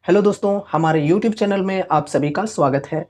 Hello दोस्तों, हमारे YouTube channel में आप सभी का स्वागत है।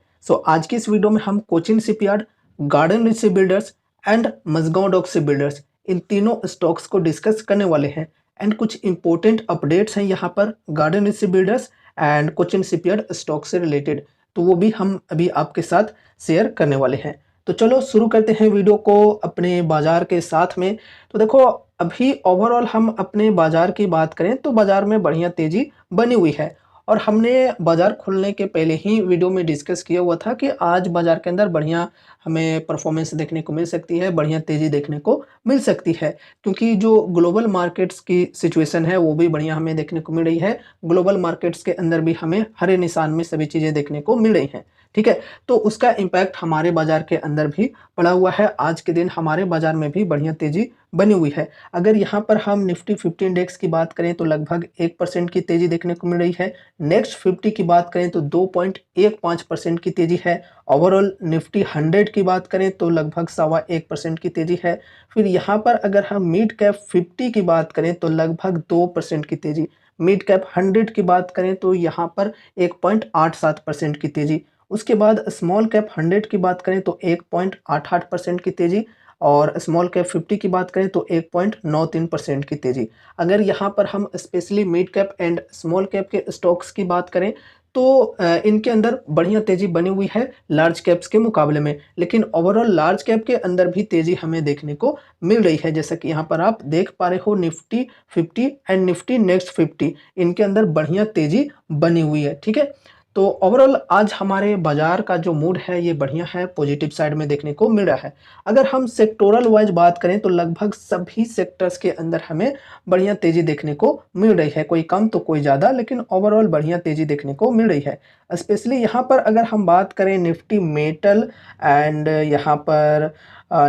आज की इस वीडियो में हम Cochin Shipyard, Garden Reach Builders and Mazagon Dock Builders इन तीनों स्टॉक्स को डिस्कस करने वाले हैं। एंड कुछ इंपॉर्टेंट अपडेट्स हैं यहाँ पर garden Reach Builders and Cochin shipyard stock से रिलेटेड, तो वो भी हम अभी आपके साथ शेयर करने वाले हैं। तो चलो शुरू करते हैं वीडियो को अपने बाजार के साथ में। तो देखो, अभी ओवरऑल हम अपने बाजार की बात करें तो बाजार में बढ़िया तेजी बनी हुई है। और हमने बाजार खुलने के पहले ही वीडियो में डिस्कस किया हुआ था कि आज बाजार के अंदर बढ़िया हमें परफॉर्मेंस देखने को मिल सकती है, बढ़िया तेज़ी देखने को मिल सकती है, क्योंकि जो ग्लोबल मार्केट्स की सिचुएशन है वो भी बढ़िया हमें देखने को मिल रही है। ग्लोबल मार्केट्स के अंदर भी हमें हरे निशान में सभी चीज़ें देखने को मिल रही हैं। ठीक है, तो उसका इम्पैक्ट हमारे बाजार के अंदर भी पड़ा हुआ है। आज के दिन हमारे बाजार में भी बढ़िया तेज़ी बनी हुई है। अगर यहाँ पर हम निफ्टी 50 इंडेक्स की बात करें तो लगभग 1% की तेज़ी देखने को मिल रही है। नेक्स्ट 50 की बात करें तो 2.15% की तेज़ी है। ओवरऑल निफ्टी 100 की बात करें तो लगभग 1.25% की तेज़ी है। फिर यहाँ पर अगर हम मिड कैप 50 की बात करें तो लगभग 2% की तेज़ी। मिड कैप 100 की बात करें तो यहाँ पर 1.87% की तेज़ी। उसके बाद स्मॉल कैप 100 की बात करें तो 1.88% की तेज़ी। और स्मॉल कैप 50 की बात करें तो 1.93% की तेज़ी। अगर यहाँ पर हम specially mid cap and small cap के स्टॉक्स की बात करें तो इनके अंदर बढ़िया तेज़ी बनी हुई है लार्ज कैप्स के मुकाबले में। लेकिन ओवरऑल लार्ज कैप के अंदर भी तेज़ी हमें देखने को मिल रही है, जैसा कि यहाँ पर आप देख पा रहे हो। निफ्टी 50 एंड निफ्टी नेक्स्ट 50 इनके अंदर बढ़िया तेज़ी बनी हुई है। ठीक है, तो ओवरऑल आज हमारे बाजार का जो मूड है ये बढ़िया है, पॉजिटिव साइड में देखने को मिल रहा है। अगर हम सेक्टोरल वाइज बात करें तो लगभग सभी सेक्टर्स के अंदर हमें बढ़िया तेज़ी देखने को मिल रही है, कोई कम तो कोई ज़्यादा, लेकिन ओवरऑल बढ़िया तेज़ी देखने को मिल रही है। स्पेशली यहाँ पर अगर हम बात करें निफ्टी मेटल एंड यहाँ पर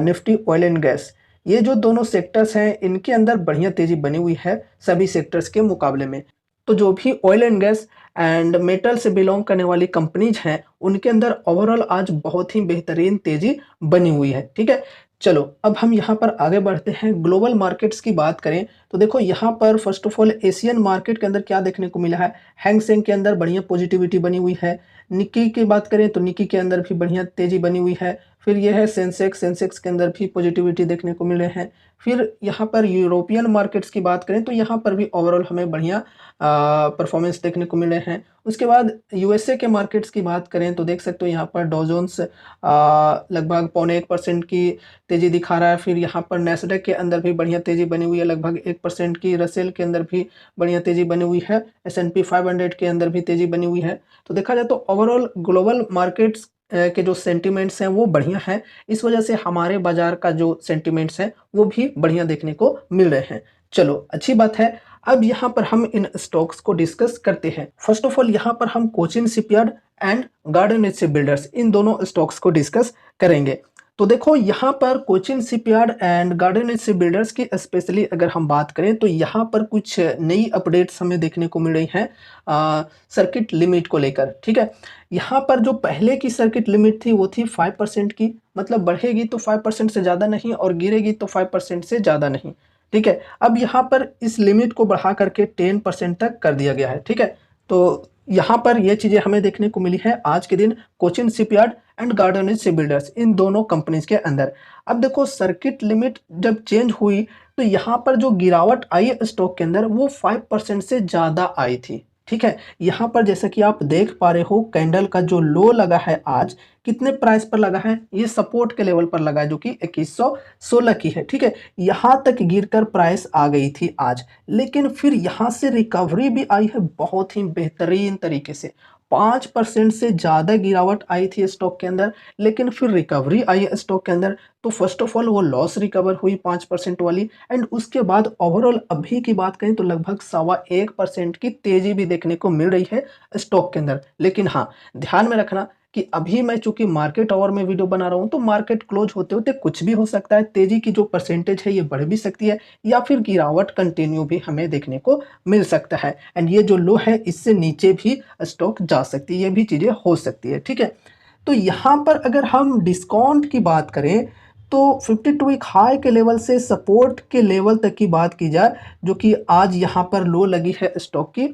निफ्टी ऑयल एंड गैस, ये जो दोनों सेक्टर्स हैं इनके अंदर बढ़िया तेज़ी बनी हुई है सभी सेक्टर्स के मुकाबले में। तो जो भी oil and gas and metal से बिलोंग करने वाली कंपनीज हैं उनके अंदर ओवरऑल आज बहुत ही बेहतरीन तेज़ी बनी हुई है। ठीक है, चलो अब हम यहाँ पर आगे बढ़ते हैं। ग्लोबल मार्केट्स की बात करें तो देखो यहाँ पर first of all Asian market के अंदर क्या देखने को मिला है। हैंग सेंग के अंदर बढ़िया पॉजिटिविटी बनी हुई है। निक्की की बात करें तो निक्की के अंदर भी बढ़िया तेज़ी बनी हुई है। फिर यह है सेंसेक्स के अंदर भी पॉजिटिविटी देखने को मिल रहे हैं। फिर यहाँ पर यूरोपियन मार्केट्स की बात करें तो यहाँ पर भी ओवरऑल हमें बढ़िया परफॉर्मेंस देखने को मिले हैं। उसके बाद यूएसए के मार्केट्स की बात करें तो देख सकते हो यहाँ पर डॉ जोन्स लगभग 0.25% की तेज़ी दिखा रहा है। फिर यहाँ पर नैस्डैक के अंदर भी बढ़िया तेज़ी बनी हुई है, लगभग 1% की। रसेल के अंदर भी बढ़िया तेज़ी बनी हुई है। S&P 500 के अंदर भी तेज़ी बनी हुई है। तो देखा जाए तो ओवरऑल ग्लोबल मार्केट्स के जो सेंटिमेंट्स हैं वो बढ़िया हैं। इस वजह से हमारे बाजार का जो सेंटिमेंट्स हैं वो भी बढ़िया देखने को मिल रहे हैं। चलो अच्छी बात है। अब यहाँ पर हम इन स्टॉक्स को डिस्कस करते हैं। फर्स्ट ऑफ ऑल यहाँ पर हम Cochin Shipyard and Garden Reach Builders इन दोनों स्टॉक्स को डिस्कस करेंगे। तो देखो यहाँ पर Cochin Shipyard and Garden Reach Builders की स्पेशली अगर हम बात करें तो यहाँ पर कुछ नई अपडेट्स हमें देखने को मिल रही हैं सर्किट लिमिट को लेकर। ठीक है, यहाँ पर जो पहले की सर्किट लिमिट थी वो थी 5% की, मतलब बढ़ेगी तो 5% से ज़्यादा नहीं और गिरेगी तो 5% से ज़्यादा नहीं। ठीक है, अब यहाँ पर इस लिमिट को बढ़ा करके 10% तक कर दिया गया है। ठीक है, तो यहाँ पर ये चीज़ें हमें देखने को मिली है आज के दिन Cochin Shipyard and Garden Reach Builders इन दोनों कंपनीज के अंदर। अब देखो सर्किट लिमिट जब चेंज हुई तो यहाँ पर जो गिरावट आई स्टॉक के अंदर वो 5% से ज़्यादा आई थी। ठीक है, यहाँ पर जैसा कि आप देख पा रहे हो कैंडल का जो लो लगा है आज कितने प्राइस पर लगा है, ये सपोर्ट के लेवल पर लगा है जो कि 2116 की है। ठीक है, यहाँ तक गिरकर प्राइस आ गई थी आज, लेकिन फिर यहाँ से रिकवरी भी आई है बहुत ही बेहतरीन तरीके से। 5% से ज़्यादा गिरावट आई थी स्टॉक के अंदर, लेकिन फिर रिकवरी आई है स्टॉक के अंदर। तो फर्स्ट ऑफ ऑल वो लॉस रिकवर हुई 5% वाली, एंड उसके बाद ओवरऑल अभी की बात करें तो लगभग 1.25% की तेज़ी भी देखने को मिल रही है स्टॉक के अंदर। लेकिन हाँ, ध्यान में रखना कि अभी मैं चूंकि मार्केट आवर में वीडियो बना रहा हूं तो मार्केट क्लोज होते होते कुछ भी हो सकता है। तेजी की जो परसेंटेज है ये बढ़ भी सकती है या फिर गिरावट कंटिन्यू भी हमें देखने को मिल सकता है। एंड ये जो लो है इससे नीचे भी स्टॉक जा सकती है, ये भी चीज़ें हो सकती है। ठीक है, तो यहाँ पर अगर हम डिस्काउंट की बात करें तो 52 वीक हाई के लेवल से सपोर्ट के लेवल तक की बात की जाए, जो कि आज यहाँ पर लो लगी है स्टॉक की,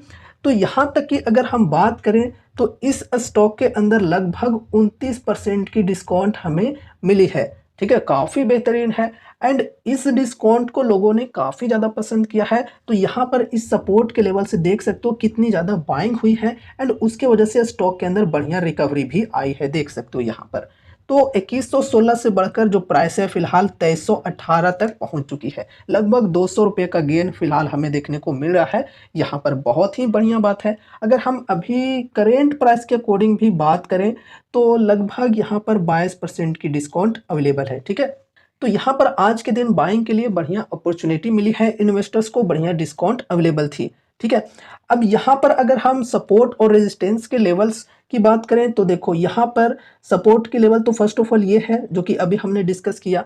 तो यहाँ तक कि अगर हम बात करें तो इस स्टॉक के अंदर लगभग 29% की डिस्काउंट हमें मिली है। ठीक है, काफ़ी बेहतरीन है एंड इस डिस्काउंट को लोगों ने काफ़ी ज़्यादा पसंद किया है। तो यहाँ पर इस सपोर्ट के लेवल से देख सकते हो कितनी ज़्यादा बाइंग हुई है एंड उसके वजह से स्टॉक के अंदर बढ़िया रिकवरी भी आई है, देख सकते हो यहाँ पर। तो 2116 से बढ़कर जो प्राइस है फिलहाल 2318 तक पहुंच चुकी है। लगभग 200 रुपये का गेन फिलहाल हमें देखने को मिल रहा है यहाँ पर, बहुत ही बढ़िया बात है। अगर हम अभी करेंट प्राइस के अकॉर्डिंग भी बात करें तो लगभग यहाँ पर 22% की डिस्काउंट अवेलेबल है। ठीक है, तो यहाँ पर आज के दिन बाइंग के लिए बढ़िया अपॉर्चुनिटी मिली है, इन्वेस्टर्स को बढ़िया डिस्काउंट अवेलेबल थी। ठीक है, अब यहाँ पर अगर हम सपोर्ट और रेजिस्टेंस के लेवल्स की बात करें तो देखो यहाँ पर सपोर्ट की लेवल तो फर्स्ट ऑफ ऑल ये है जो कि अभी हमने डिस्कस किया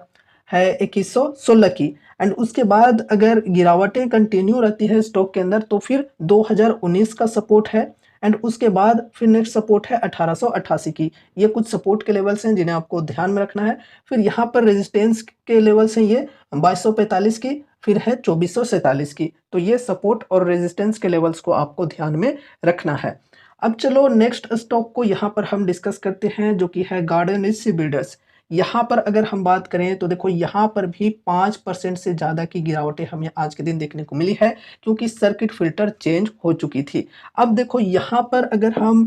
है 2116 की, एंड उसके बाद अगर गिरावटें कंटिन्यू रहती है स्टॉक के अंदर तो फिर 2019 का सपोर्ट है एंड उसके बाद फिर नेक्स्ट सपोर्ट है 1888 की। ये कुछ सपोर्ट के लेवल्स हैं जिन्हें आपको ध्यान में रखना है। फिर यहाँ पर रेजिस्टेंस के लेवल्स हैं ये 2245 की, फिर है 2447 की। तो ये सपोर्ट और रेजिस्टेंस के लेवल्स को आपको ध्यान में रखना है। अब चलो नेक्स्ट स्टॉक को यहाँ पर हम डिस्कस करते हैं जो कि है गार्डन रिच बिल्डर्स। यहाँ पर अगर हम बात करें तो देखो यहाँ पर भी 5% से ज़्यादा की गिरावटें हमें आज के दिन देखने को मिली है क्योंकि सर्किट फिल्टर चेंज हो चुकी थी। अब देखो यहाँ पर अगर हम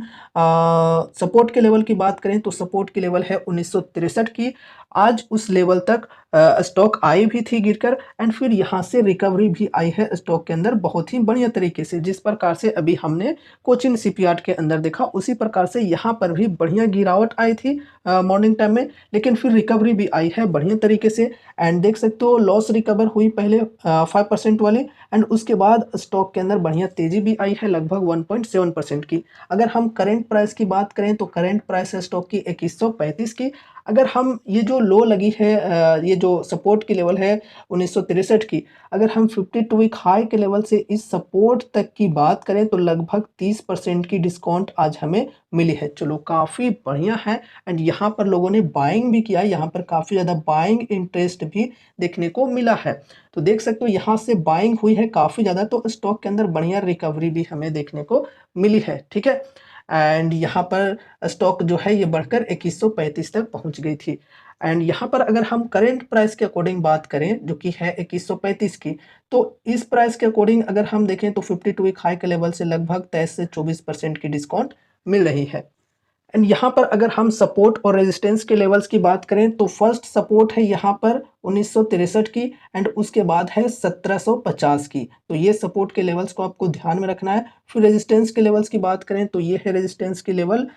सपोर्ट के लेवल की बात करें तो सपोर्ट की लेवल है 1963 की। आज उस लेवल तक स्टॉक आई भी थी गिरकर एंड फिर यहाँ से रिकवरी भी आई है स्टॉक के अंदर बहुत ही बढ़िया तरीके से। जिस प्रकार से अभी हमने कोचिन शिपयार्ड के अंदर देखा उसी प्रकार से यहाँ पर भी बढ़िया गिरावट आई थी मॉर्निंग टाइम में, लेकिन फिर रिकवरी भी आई है बढ़िया तरीके से। एंड देख सकते हो लॉस रिकवर हुई पहले 5% वाली एंड उसके बाद स्टॉक के अंदर बढ़िया तेजी भी आई है लगभग 1.7% की। अगर हम करेंट प्राइस की बात करें तो करेंट प्राइस है स्टॉक की 2135 की। अगर हम ये जो लो लगी है ये जो सपोर्ट की लेवल है 1963 की, अगर हम 52 वीक हाई के लेवल से इस सपोर्ट तक की बात करें तो लगभग 30% की डिस्काउंट आज हमें मिली है। चलो काफ़ी बढ़िया है एंड यहाँ पर लोगों ने बाइंग भी किया, यहाँ पर काफ़ी ज़्यादा बाइंग इंटरेस्ट भी देखने को मिला है। तो देख सकते हो यहाँ से बाइंग हुई है काफ़ी ज़्यादा, तो स्टॉक के अंदर बढ़िया रिकवरी भी हमें देखने को मिली है। ठीक है, एंड यहाँ पर स्टॉक जो है ये बढ़कर 2135 तक पहुँच गई थी। एंड यहाँ पर अगर हम करेंट प्राइस के अकॉर्डिंग बात करें जो कि है 2135 की, तो इस प्राइस के अकॉर्डिंग अगर हम देखें तो 52 वीक हाई के लेवल से लगभग 23 से 24% की डिस्काउंट मिल रही है। एंड यहाँ पर अगर हम सपोर्ट और रेजिस्टेंस के लेवल्स की बात करें तो फर्स्ट सपोर्ट है यहाँ पर 1963 की एंड उसके बाद है 1750 की। तो ये सपोर्ट के लेवल्स को आपको ध्यान में रखना है। फिर रेजिस्टेंस के लेवल्स की बात करें तो ये है रेजिस्टेंस की लेवल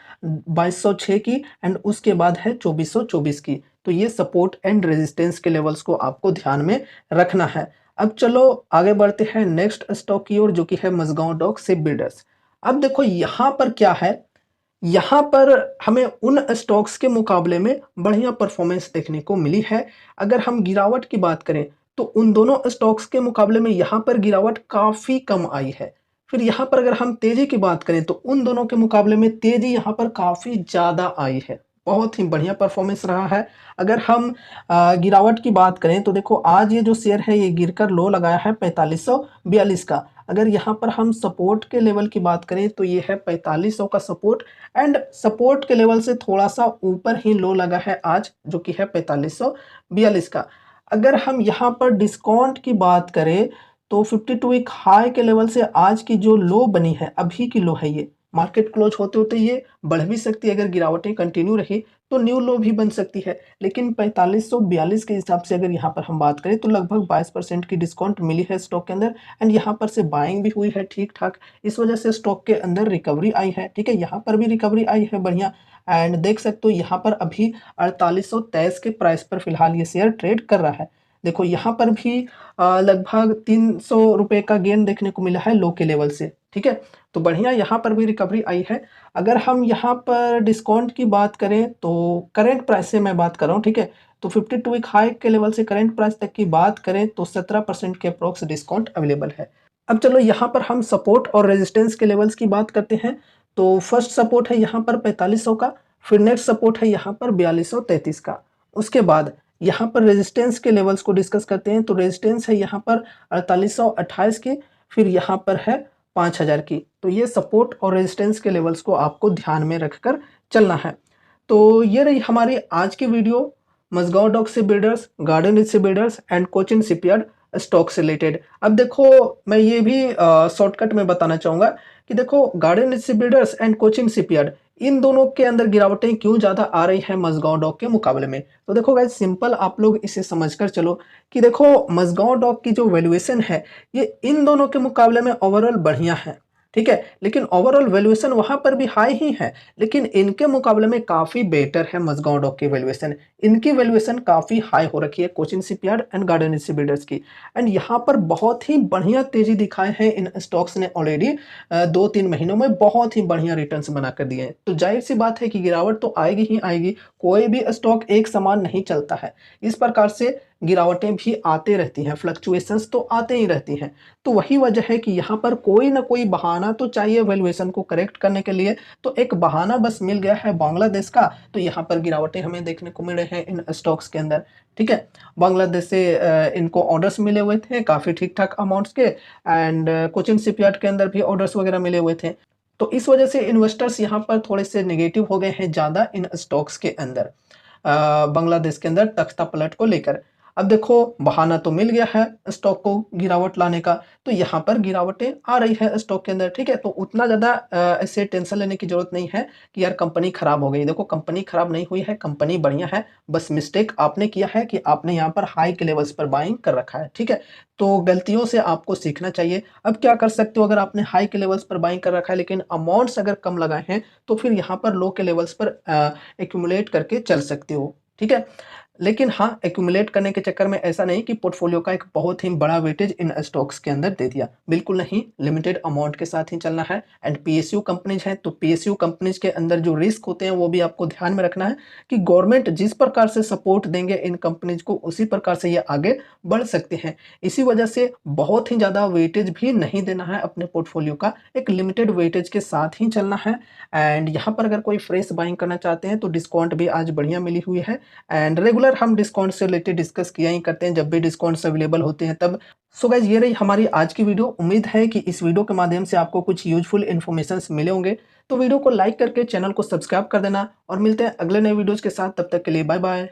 2206 की एंड उसके बाद है 2424 की। तो ये सपोर्ट एंड रेजिस्टेंस के लेवल्स को आपको ध्यान में रखना है। अब चलो आगे बढ़ते हैं नेक्स्ट स्टॉक की ओर जो कि है मझगांव डॉक शिप बिल्डर्स। अब देखो यहाँ पर क्या है, यहाँ पर हमें उन स्टॉक्स के मुकाबले में बढ़िया परफॉर्मेंस देखने को मिली है। अगर हम गिरावट की बात करें तो उन दोनों स्टॉक्स के मुकाबले में यहाँ पर गिरावट काफ़ी कम आई है। फिर यहाँ पर अगर हम तेज़ी की बात करें तो उन दोनों के मुकाबले में तेज़ी यहाँ पर काफ़ी ज़्यादा आई है। बहुत ही बढ़िया परफॉर्मेंस रहा है। अगर हम गिरावट की बात करें तो देखो आज ये जो शेयर है ये गिरकर लो लगाया है 4542 का। अगर यहाँ पर हम सपोर्ट के लेवल की बात करें तो ये है 4500 का सपोर्ट एंड सपोर्ट के लेवल से थोड़ा सा ऊपर ही लो लगा है आज जो कि है 4542 का। अगर हम यहाँ पर डिस्काउंट की बात करें तो 52 वीक हाई के लेवल से आज की जो लो बनी है, अभी की लो है, ये मार्केट क्लोज होते होते ये बढ़ भी सकती है। अगर गिरावटें कंटिन्यू रही तो न्यू लो भी बन सकती है, लेकिन 4542 के हिसाब से अगर यहाँ पर हम बात करें तो लगभग 22% की डिस्काउंट मिली है स्टॉक के अंदर एंड यहाँ पर से बाइंग भी हुई है ठीक ठाक। इस वजह से स्टॉक के अंदर रिकवरी आई है। ठीक है, यहाँ पर भी रिकवरी आई है बढ़िया एंड देख सकते हो यहाँ पर अभी 4823 के प्राइस पर फिलहाल ये शेयर ट्रेड कर रहा है। देखो यहाँ पर भी लगभग 300 रुपये का गेन देखने को मिला है लो के लेवल से। ठीक है, तो बढ़िया यहाँ पर भी रिकवरी आई है। अगर हम यहाँ पर डिस्काउंट की बात करें तो करंट प्राइस से मैं बात कर रहा हूँ। ठीक है, तो 52 वीक हाई के लेवल से करंट प्राइस तक की बात करें तो 17% के अप्रोक्स डिस्काउंट अवेलेबल है। अब चलो यहाँ पर हम सपोर्ट और रेजिस्टेंस के लेवल्स की बात करते हैं। तो फर्स्ट सपोर्ट है यहाँ पर 4500 का, फिर नेक्स्ट सपोर्ट है यहाँ पर 4233 का। उसके बाद यहाँ पर रेजिस्टेंस के लेवल्स को डिस्कस करते हैं। तो रेजिस्टेंस है यहाँ पर 4828 की, फिर यहाँ पर है 5000 की। तो ये सपोर्ट और रेजिस्टेंस के लेवल्स को आपको ध्यान में रखकर चलना है। तो ये रही हमारी आज की video, Mazagon dock ship builders, garden rich ship builders and Cochin shipyard stock से रिलेटेड। अब देखो, मैं ये भी शॉर्टकट में बताना चाहूँगा कि देखो, Garden rich ship builders and Cochin Shipyard, इन दोनों के अंदर गिरावटें क्यों ज़्यादा आ रही हैं मझगांव डॉक के मुकाबले में। तो देखो गाइस, सिंपल आप लोग इसे समझकर चलो कि देखो, मझगांव डॉक की जो वैल्यूएशन है, ये इन दोनों के मुकाबले में ओवरऑल बढ़िया है, ठीक है। लेकिन ओवरऑल वैल्यूएशन वहां पर भी हाई ही है, लेकिन इनके मुकाबले में काफी बेटर है मझगांव डॉक की वैल्यूएशन। इनकी वैल्यूएशन काफी हाई हो रखी है Cochin Shipyard and garden ship builders की। एंड यहाँ पर बहुत ही बढ़िया तेजी दिखाए हैं इन स्टॉक्स ने ऑलरेडी। 2-3 महीनों में बहुत ही बढ़िया रिटर्न्स बना कर दिए हैं। तो जाहिर सी बात है कि गिरावट तो आएगी ही आएगी, कोई भी स्टॉक एक समान नहीं चलता है। इस प्रकार से गिरावटें भी आते रहती हैं, फ्लक्चुएशंस तो आते ही रहती हैं। तो वही वजह है कि यहाँ पर कोई ना कोई बहाना तो चाहिए वैल्यूएशन को करेक्ट करने के लिए। तो एक बहाना बस मिल गया है बांग्लादेश का, तो यहाँ पर गिरावटें हमें देखने को मिल रहे हैं इन स्टॉक्स के अंदर, ठीक है। बांग्लादेश से इनको ऑर्डर्स मिले हुए थे काफ़ी ठीक ठाक अमाउंट्स के, एंड कोचिन शिपयार्ड के अंदर भी ऑर्डर्स वगैरह मिले हुए थे। तो इस वजह से इन्वेस्टर्स यहाँ पर थोड़े से नेगेटिव हो गए हैं ज़्यादा इन स्टॉक्स के अंदर, बांग्लादेश के अंदर तख्ता पलट को लेकर। अब देखो, बहाना तो मिल गया है स्टॉक को गिरावट लाने का, तो यहाँ पर गिरावटें आ रही है स्टॉक के अंदर, ठीक है। तो उतना ज़्यादा ऐसे टेंशन लेने की जरूरत नहीं है कि यार कंपनी खराब हो गई। देखो, कंपनी खराब नहीं हुई है, कंपनी बढ़िया है। बस मिस्टेक आपने किया है कि आपने यहाँ पर हाई के लेवल्स पर बाइंग कर रखा है, ठीक है। तो गलतियों से आपको सीखना चाहिए। अब क्या कर सकते हो, अगर आपने हाई के लेवल्स पर बाइंग कर रखा है लेकिन अमाउंट्स अगर कम लगाए हैं, तो फिर यहाँ पर लो के लेवल्स पर एक्यूमुलेट करके चल सकते हो, ठीक है। लेकिन हाँ, एक्यूमुलेट करने के चक्कर में ऐसा नहीं कि पोर्टफोलियो का एक बहुत ही बड़ा वेटेज इन स्टॉक्स के अंदर दे दिया, बिल्कुल नहीं। लिमिटेड अमाउंट के साथ ही चलना है। एंड पीएसयू कंपनीज हैं, तो पीएसयू कंपनीज के अंदर जो रिस्क होते हैं वो भी आपको ध्यान में रखना है कि गवर्नमेंट जिस प्रकार से सपोर्ट देंगे इन कंपनीज को, उसी प्रकार से ये आगे बढ़ सकते हैं। इसी वजह से बहुत ही ज़्यादा वेटेज भी नहीं देना है अपने पोर्टफोलियो का, एक लिमिटेड वेटेज के साथ ही चलना है। एंड यहाँ पर अगर कोई फ्रेश बाइंग करना चाहते हैं तो डिस्काउंट भी आज बढ़िया मिली हुई है। एंड रेगुलर हम डिस्काउंट से रिलेटेड डिस्कस किया ही करते हैं जब भी डिस्काउंट्स अवेलेबल होते हैं तब। सो गाइज, ये रही हमारी आज की वीडियो। उम्मीद है कि इस वीडियो के माध्यम से आपको कुछ यूजफुल इन्फॉर्मेशन मिले होंगे। तो वीडियो को लाइक करके चैनल को सब्सक्राइब कर देना, और मिलते हैं अगले नए वीडियोज के साथ। तब तक के लिए बाय बाय।